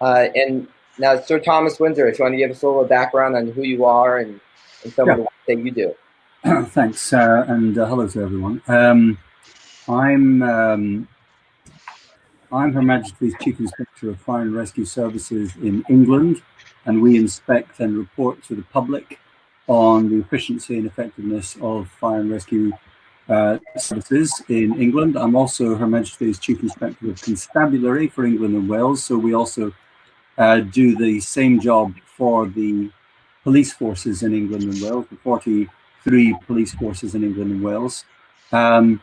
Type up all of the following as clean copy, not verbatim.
And now, Sir Thomas Winsor, if you want to give us a little background on who you are and some of Yeah, the work that you do. thanks, and hello to everyone. I'm I'm Her Majesty's Chief Inspector of Fire and Rescue Services in England, and we inspect and report to the public on the efficiency and effectiveness of fire and rescue services in England. I'm also Her Majesty's Chief Inspector of Constabulary for England and Wales, so we also do the same job for the police forces in England and Wales, the 43 police forces in England and Wales. I'm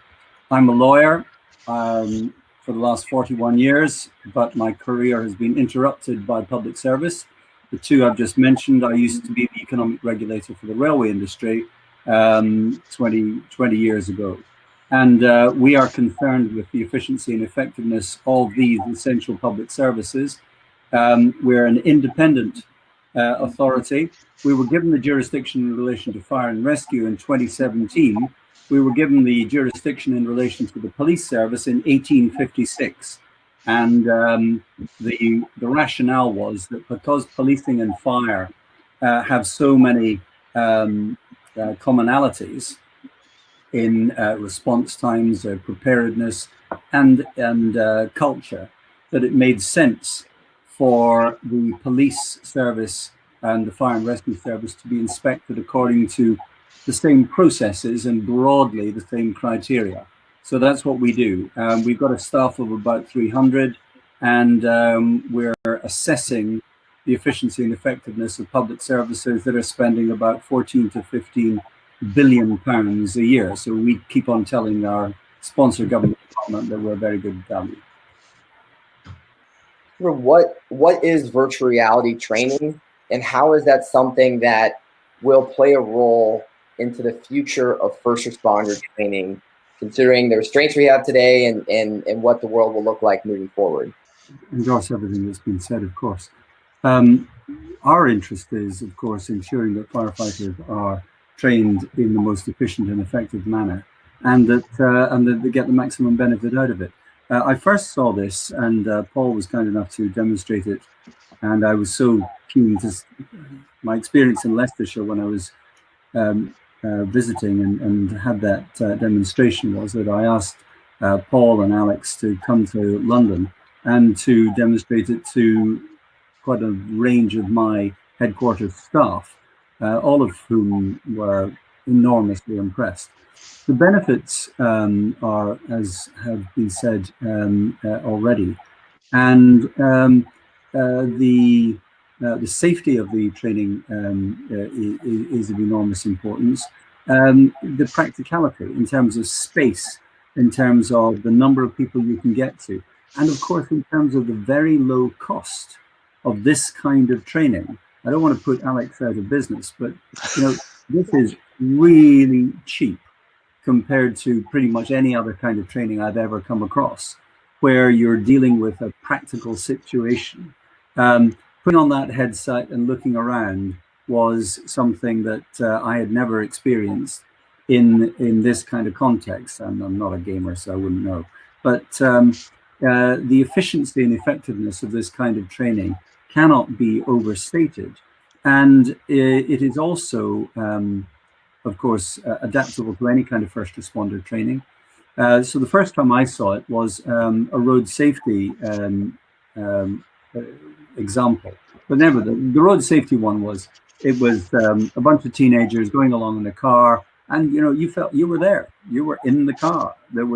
a lawyer for the last 41 years, but my career has been interrupted by public service. The two I've just mentioned, I used to be the economic regulator for the railway industry 20 years ago. And we are concerned with the efficiency and effectiveness of these essential public services. We're an independent authority. We were given the jurisdiction in relation to fire and rescue in 2017. We were given the jurisdiction in relation to the police service in 1856. And the rationale was that because policing and fire have so many commonalities in response times, preparedness, and culture, that it made sense for the police service and the fire and rescue service to be inspected according to the same processes and broadly the same criteria. So that's what we do. We've got a staff of about 300, and we're assessing the efficiency and effectiveness of public services that are spending about 14 to 15 billion pounds a year. So we keep on telling our sponsor government department that we're very good value. What is virtual reality training, and how is that something that will play a role into the future of first responder training, considering the restraints we have today and what the world will look like moving forward? Endorse everything that's been said, of course. Our interest is, of course, ensuring that firefighters are trained in the most efficient and effective manner, and that they get the maximum benefit out of it. I first saw this, and Paul was kind enough to demonstrate it, and I was so keen to. My experience in Leicestershire when I was visiting and had that demonstration was that I asked Paul and Alex to come to London and to demonstrate it to quite a range of my headquarters staff, all of whom were enormously impressed. The benefits are, as have been said already, and the safety of the training is of enormous importance. The practicality in terms of space, in terms of the number of people you can get to, and of course in terms of the very low cost of this kind of training. I don't want to put Alex out of business, but this is really cheap compared to pretty much any other kind of training I've ever come across, where you're dealing with a practical situation. Putting on that headset and looking around was something that I had never experienced in this kind of context. And I'm not a gamer, so I wouldn't know. But the efficiency and effectiveness of this kind of training cannot be overstated. And it is also of course, adaptable to any kind of first responder training. So the first time I saw it was a road safety example. But never, the road safety one was, it was a bunch of teenagers going along in a car, and you felt you were there. You were in the car. You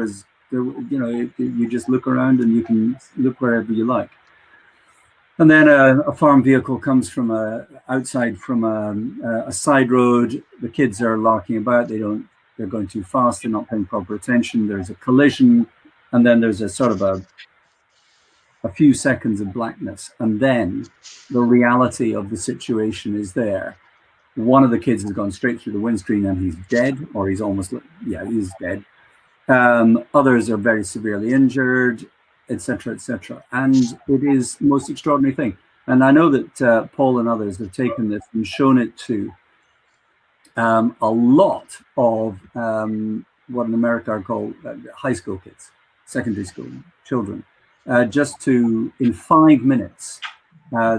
just look around and you can look wherever you like. And then a farm vehicle comes from outside from a side road. The kids are larking about. They're going too fast. They're not paying proper attention. There's a collision, and then there's a sort of a few seconds of blackness, and then the reality of the situation is there. One of the kids has gone straight through the windscreen and he's dead, or he's almost, he's dead. Others are very severely injured, etc., etc. And it is the most extraordinary thing. And I know that Paul and others have taken this and shown it to a lot of what in America are called high school kids, secondary school children, just to, in 5 minutes,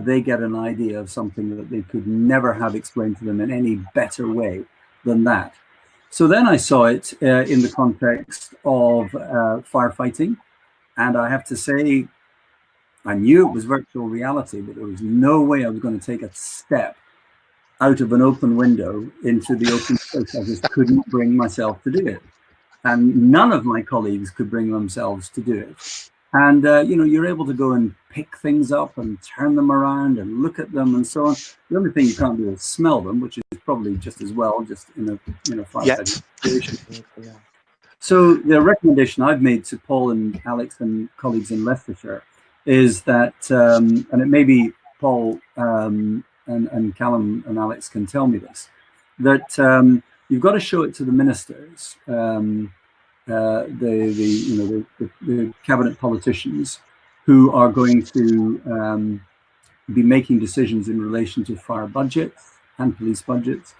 they get an idea of something that they could never have explained to them in any better way than that. So then I saw it in the context of firefighting, and I have to say, I knew it was virtual reality, but there was no way I was going to take a step out of an open window into the open space. I just couldn't bring myself to do it. And none of my colleagues could bring themselves to do it. And, you're able to go and pick things up and turn them around and look at them and so on. The only thing you can't do is smell them, which is probably just as well, just in a firefighting situation. Yeah. So the recommendation I've made to Paul and Alex and colleagues in Leicestershire is that, and it may be Paul and Callum and Alex can tell me this, that you've got to show it to the ministers, the cabinet politicians who are going to be making decisions in relation to fire budgets and police budgets.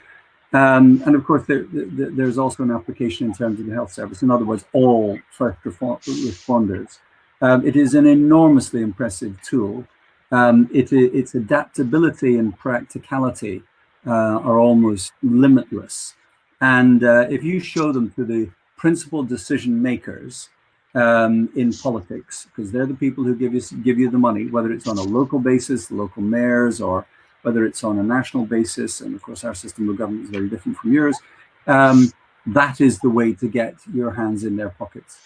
And of course, there's also an application in terms of the health service. In other words, all first responders. It is an enormously impressive tool. Its adaptability and practicality are almost limitless. And if you show them to the principal decision makers in politics, because they're the people who give you the money, whether it's on a local basis, the local mayors, or whether it's on a national basis, and of course our system of government is very different from yours, that is the way to get your hands in their pockets.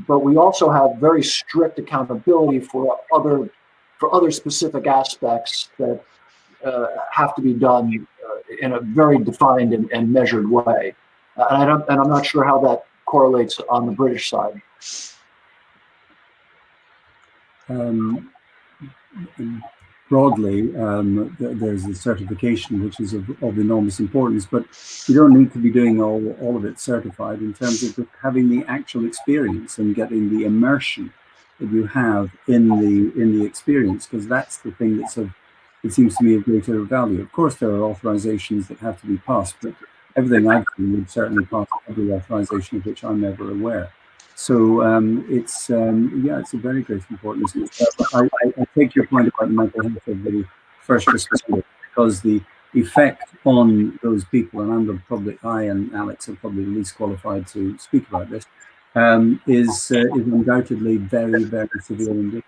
But we also have very strict accountability for other specific aspects that have to be done in a very defined and measured way. And I'm not sure how that correlates on the British side. Broadly, there's the certification, which is of enormous importance, but you don't need to be doing all of it certified in terms of just having the actual experience and getting the immersion that you have in the experience, because that's the thing that's it seems to me of greater value. Of course, there are authorizations that have to be passed, but everything I've seen would certainly pass every authorization of which I'm never aware. So it's a very great importance. I take your point about the mental health of the first responders, because the effect on those people, and I and Alex are probably the least qualified to speak about this, is undoubtedly very, very severe indeed.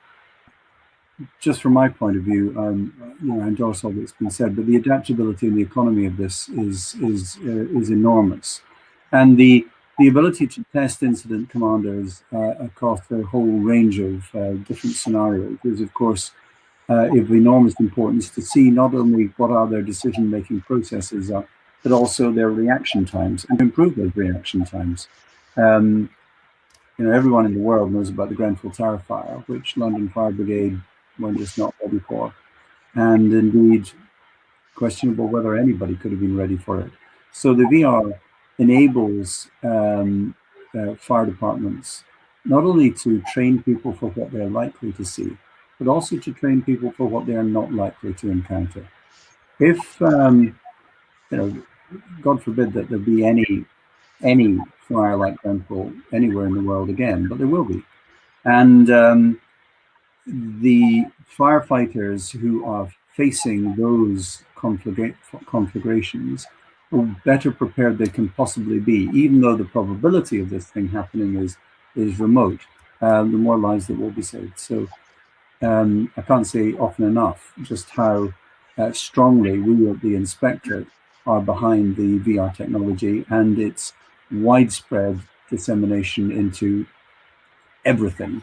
Just from my point of view, I endorse all that's been said, but the adaptability and the economy of this is enormous, and the ability to test incident commanders across a whole range of different scenarios is, of course, of enormous importance to see not only what are their decision-making processes are, but also their reaction times, and improve those reaction times. Everyone in the world knows about the Grenfell Tower fire, which London Fire Brigade were just not ready for, and indeed questionable whether anybody could have been ready for it. So the VR enables fire departments not only to train people for what they're likely to see, but also to train people for what they are not likely to encounter. If God forbid that there be any fire like Grenfell anywhere in the world again, but there will be, and the firefighters who are facing those conflagrations are better prepared they can possibly be, even though the probability of this thing happening is remote. The more lives that will be saved. So I can't say often enough just how strongly we at the Inspectorate are behind the VR technology and its widespread dissemination into everything,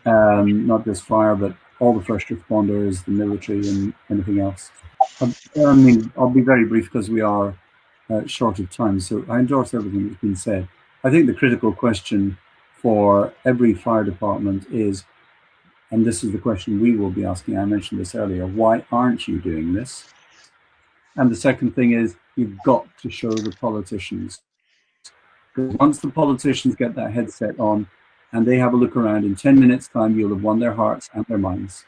not just fire, but all the first responders, the military, and anything else. I'll be very brief because we are short of time. So I endorse everything that's been said. I think the critical question for every fire department is, and this is the question we will be asking, I mentioned this earlier, why aren't you doing this? And the second thing is, you've got to show the politicians. Because once the politicians get that headset on and they have a look around, in 10 minutes time, you'll have won their hearts and their minds.